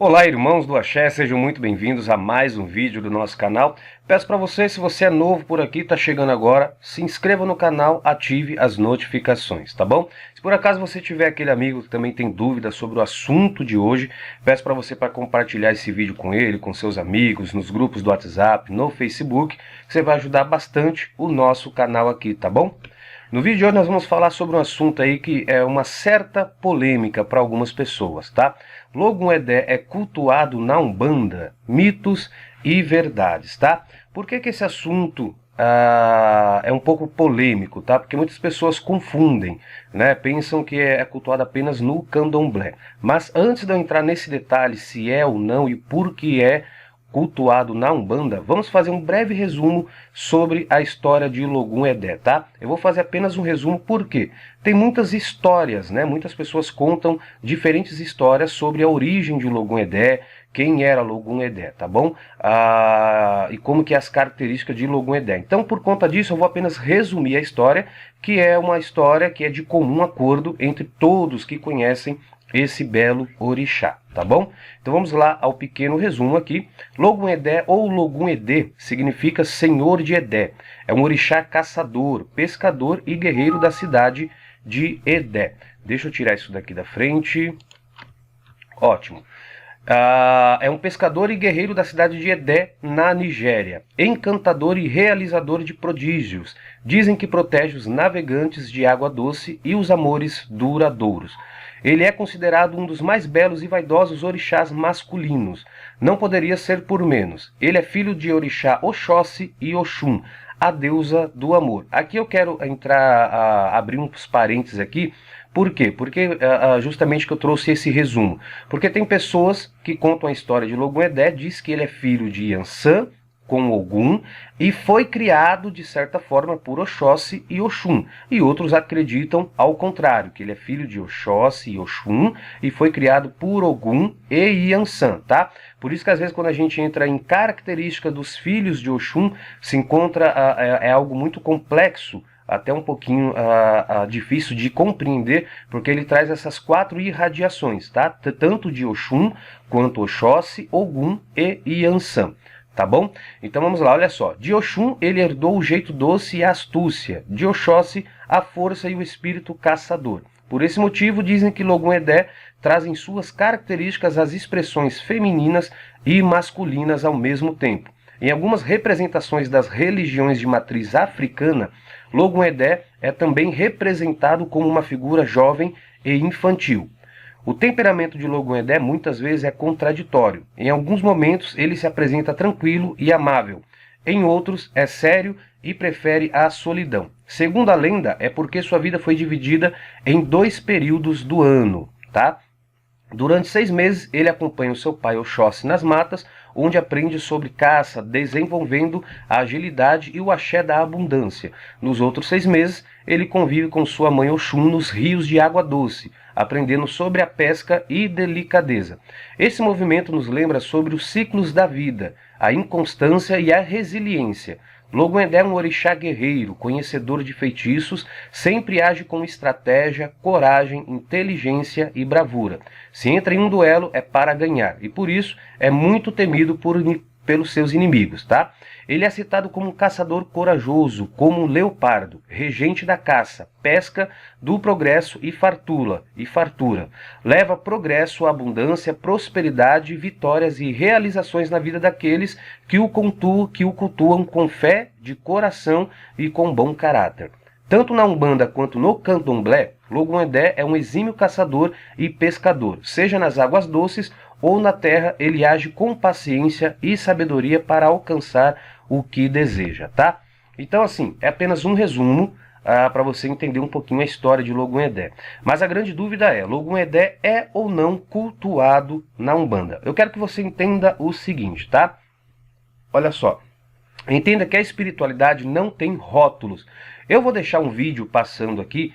Olá, irmãos do Axé, sejam muito bem-vindos a mais um vídeo do nosso canal. Peço para você, se você é novo por aqui, está chegando agora, se inscreva no canal, ative as notificações, tá bom? Se por acaso você tiver aquele amigo que também tem dúvidas sobre o assunto de hoje, peço para você para compartilhar esse vídeo com ele, com seus amigos, nos grupos do WhatsApp, no Facebook, que você vai ajudar bastante o nosso canal aqui, tá bom? No vídeo de hoje nós vamos falar sobre um assunto aí que é uma certa polêmica para algumas pessoas, tá? Logum Edé é cultuado na Umbanda, mitos e verdades, tá? Por que esse assunto é um pouco polêmico, tá? Porque muitas pessoas confundem, né? Pensam que é cultuado apenas no Candomblé. Mas antes de eu entrar nesse detalhe, se é ou não e por que é cultuado na Umbanda, vamos fazer um breve resumo sobre a história de Logum Edé, tá? Eu vou fazer apenas um resumo porque tem muitas histórias, né? Muitas pessoas contam diferentes histórias sobre a origem de Logum Edé, quem era Logum Edé, tá bom? E como que é as características de Logum Edé. Então, por conta disso, eu vou apenas resumir a história, que é uma história que é de comum acordo entre todos que conhecem esse belo orixá, tá bom? Então vamos lá ao pequeno resumo aqui. Logum Edé ou Logum Edê significa Senhor de Edé. É um orixá caçador, pescador e guerreiro da cidade de Edé. Deixa eu tirar isso daqui da frente. Ótimo. É um pescador e guerreiro da cidade de Edé, na Nigéria. Encantador e realizador de prodígios. Dizem que protege os navegantes de água doce e os amores duradouros. Ele é considerado um dos mais belos e vaidosos orixás masculinos. Não poderia ser por menos. Ele é filho de orixá Oxóssi e Oxum, a deusa do amor. Aqui eu quero abrir uns parênteses aqui. Por quê? Porque justamente que eu trouxe esse resumo. Porque tem pessoas que contam a história de Logum Edé, diz que ele é filho de Iansã com Ogum e foi criado de certa forma por Oxóssi e Oxum. E outros acreditam ao contrário, que ele é filho de Oxóssi e Oxum e foi criado por Ogum e Iansã, tá? Por isso que às vezes quando a gente entra em característica dos filhos de Oxum, se encontra é algo muito complexo, até um pouquinho difícil de compreender, porque ele traz essas 4 irradiações, tá? Tanto de Oxum, quanto Oxóssi, Ogum e Iansã. Tá bom? Então vamos lá, olha só. De Oxum ele herdou o jeito doce e a astúcia. De Oxóssi a força e o espírito caçador. Por esse motivo dizem que Logum Edé traz em suas características as expressões femininas e masculinas ao mesmo tempo. Em algumas representações das religiões de matriz africana, Logum Edé é também representado como uma figura jovem e infantil. O temperamento de Logum Edé muitas vezes é contraditório. Em alguns momentos ele se apresenta tranquilo e amável. Em outros é sério e prefere a solidão. Segundo a lenda, é porque sua vida foi dividida em 2 períodos do ano, tá? Durante 6 meses, ele acompanha o seu pai Oxóssi nas matas, onde aprende sobre caça, desenvolvendo a agilidade e o axé da abundância. Nos outros 6 meses, ele convive com sua mãe Oxum nos rios de água doce, aprendendo sobre a pesca e delicadeza. Esse movimento nos lembra sobre os ciclos da vida, a inconstância e a resiliência. Logum Edé é um orixá guerreiro, conhecedor de feitiços, sempre age com estratégia, coragem, inteligência e bravura. Se entra em um duelo é para ganhar, e por isso é muito temido pelos seus inimigos, tá? Ele é citado como um caçador corajoso, como um leopardo, regente da caça, pesca, do progresso e fartura. Leva progresso, abundância, prosperidade, vitórias e realizações na vida daqueles que o cultuam com fé, de coração e com bom caráter. Tanto na Umbanda quanto no Candomblé, Logum Edé é um exímio caçador e pescador. Seja nas águas doces ou na terra, ele age com paciência e sabedoria para alcançar o que deseja, tá? Então, assim, é apenas um resumo para você entender um pouquinho a história de Logum Edé. Mas a grande dúvida é, Logum Edé é ou não cultuado na Umbanda? Eu quero que você entenda o seguinte, tá? Olha só. Entenda que a espiritualidade não tem rótulos. Eu vou deixar um vídeo passando aqui,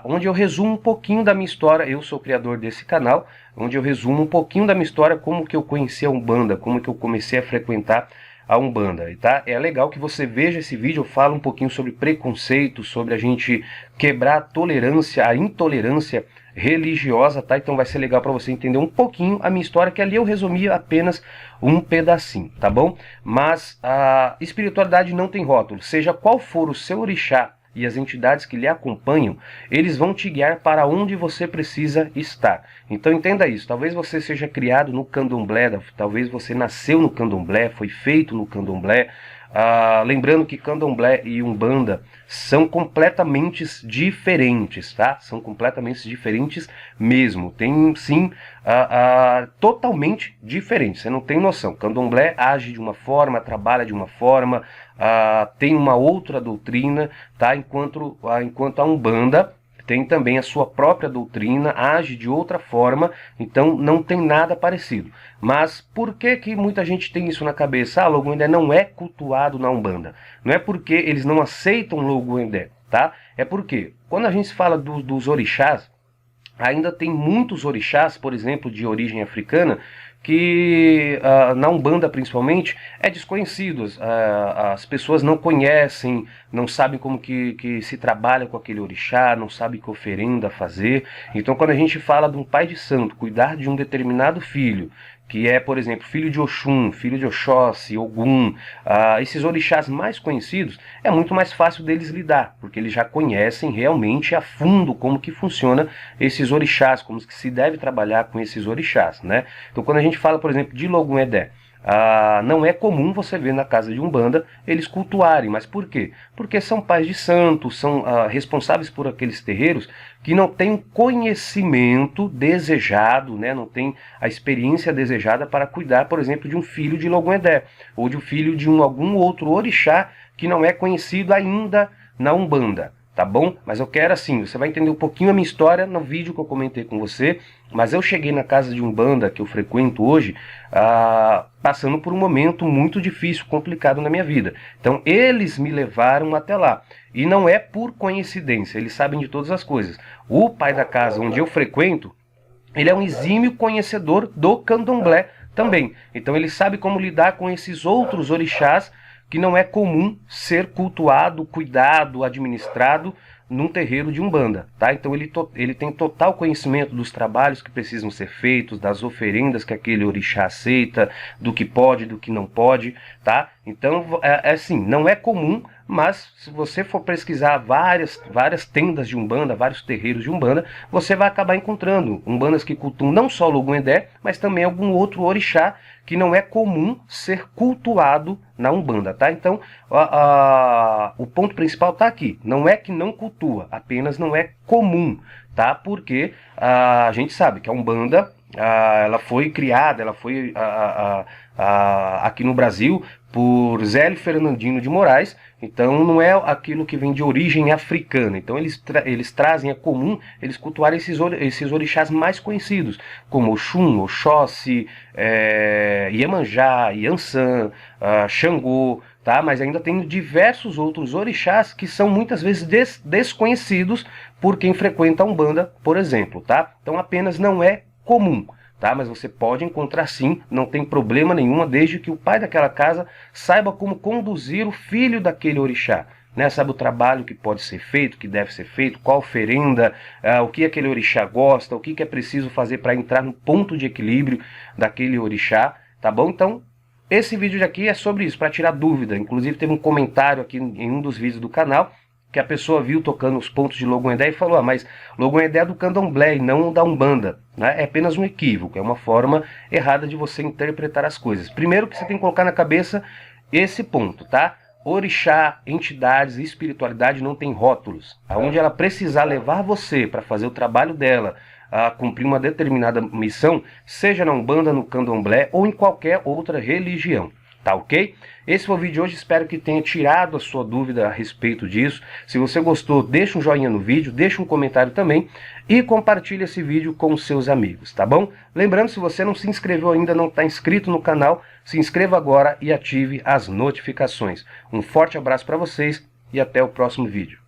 onde eu resumo um pouquinho da minha história. Eu sou o criador desse canal, onde eu resumo um pouquinho da minha história, como que eu conheci a Umbanda, como que eu comecei a frequentar a Umbanda, tá? É legal que você veja esse vídeo, eu falo um pouquinho sobre preconceito, sobre a gente quebrar a tolerância, a intolerância religiosa, tá? Então vai ser legal para você entender um pouquinho a minha história, que ali eu resumi apenas um pedacinho, tá bom? Mas a espiritualidade não tem rótulo, seja qual for o seu orixá e as entidades que lhe acompanham, eles vão te guiar para onde você precisa estar. Então entenda isso, talvez você seja criado no candomblé, talvez você nasceu no candomblé, foi feito no candomblé. Lembrando que candomblé e umbanda são completamente diferentes, tá? São completamente diferentes mesmo. Tem sim, totalmente diferentes. Você não tem noção. Candomblé age de uma forma, trabalha de uma forma, tem uma outra doutrina, tá? Enquanto a umbanda tem também a sua própria doutrina, age de outra forma, então não tem nada parecido. Mas por que que muita gente tem isso na cabeça? Logum-Endé não é cultuado na Umbanda. Não é porque eles não aceitam Logum-Endé, tá? É porque quando a gente fala dos orixás, ainda tem muitos orixás, por exemplo, de origem africana, que na Umbanda principalmente é desconhecido, as pessoas não conhecem, não sabem como que se trabalha com aquele orixá, não sabem que oferenda fazer. Então quando a gente fala de um pai de santo cuidar de um determinado filho, que é, por exemplo, filho de Oxum, filho de Oxóssi, Ogum, esses orixás mais conhecidos, é muito mais fácil deles lidar, porque eles já conhecem realmente a fundo como que funciona esses orixás, como que se deve trabalhar com esses orixás, né? Então quando a gente fala, por exemplo, de Logum-Endé, não é comum você ver na casa de Umbanda eles cultuarem, mas por quê? Porque são pais de santos, são responsáveis por aqueles terreiros que não têm o conhecimento desejado, né? Não tem a experiência desejada para cuidar, por exemplo, de um filho de Logum-Endé, ou de um filho de algum outro orixá que não é conhecido ainda na Umbanda. Tá bom? Mas eu quero assim, você vai entender um pouquinho a minha história no vídeo que eu comentei com você, mas eu cheguei na casa de Umbanda que eu frequento hoje, passando por um momento muito difícil, complicado na minha vida. Então eles me levaram até lá, e não é por coincidência, eles sabem de todas as coisas. O pai da casa onde eu frequento, ele é um exímio conhecedor do candomblé também, então ele sabe como lidar com esses outros orixás, que não é comum ser cultuado, cuidado, administrado num terreiro de Umbanda, tá? Então ele tem total conhecimento dos trabalhos que precisam ser feitos, das oferendas que aquele orixá aceita, do que pode, do que não pode, tá? Então, assim, não é comum, mas se você for pesquisar várias tendas de Umbanda, vários terreiros de Umbanda, você vai acabar encontrando Umbandas que cultuam não só Logum-Endé, mas também algum outro orixá que não é comum ser cultuado na Umbanda, tá? Então, o ponto principal tá aqui. Não é que não cultua, apenas não é comum, tá? Porque a gente sabe que a Umbanda, ela foi criada, ela foi aqui no Brasil por Zélio Fernandino de Moraes, então não é aquilo que vem de origem africana. Então eles trazem a comum, eles cultuarem esses orixás mais conhecidos, como Oxum, Oxóssi, Iemanjá, Iansã, Xangô, tá? Mas ainda tem diversos outros orixás que são muitas vezes desconhecidos por quem frequenta a Umbanda, por exemplo, tá? Então apenas não é comum, tá? Mas você pode encontrar sim, não tem problema nenhuma, desde que o pai daquela casa saiba como conduzir o filho daquele orixá, né? Sabe o trabalho que pode ser feito, que deve ser feito, qual oferenda, o que aquele orixá gosta, o que é preciso fazer para entrar no ponto de equilíbrio daquele orixá, tá bom? Então, esse vídeo aqui é sobre isso, para tirar dúvida. Inclusive teve um comentário aqui em um dos vídeos do canal, que a pessoa viu tocando os pontos de Logum-Endé e falou, mas Logum-Endé é do candomblé e não da Umbanda, né? É apenas um equívoco, é uma forma errada de você interpretar as coisas. Primeiro que você tem que colocar na cabeça esse ponto, tá? Orixá, entidades e espiritualidade não tem rótulos. Aonde ela precisar levar você para fazer o trabalho dela, a cumprir uma determinada missão, seja na Umbanda, no candomblé ou em qualquer outra religião. Tá ok? Esse foi o vídeo de hoje, espero que tenha tirado a sua dúvida a respeito disso. Se você gostou, deixa um joinha no vídeo, deixa um comentário também e compartilhe esse vídeo com os seus amigos, tá bom? Lembrando, se você não se inscreveu ainda, não está inscrito no canal, se inscreva agora e ative as notificações. Um forte abraço para vocês e até o próximo vídeo.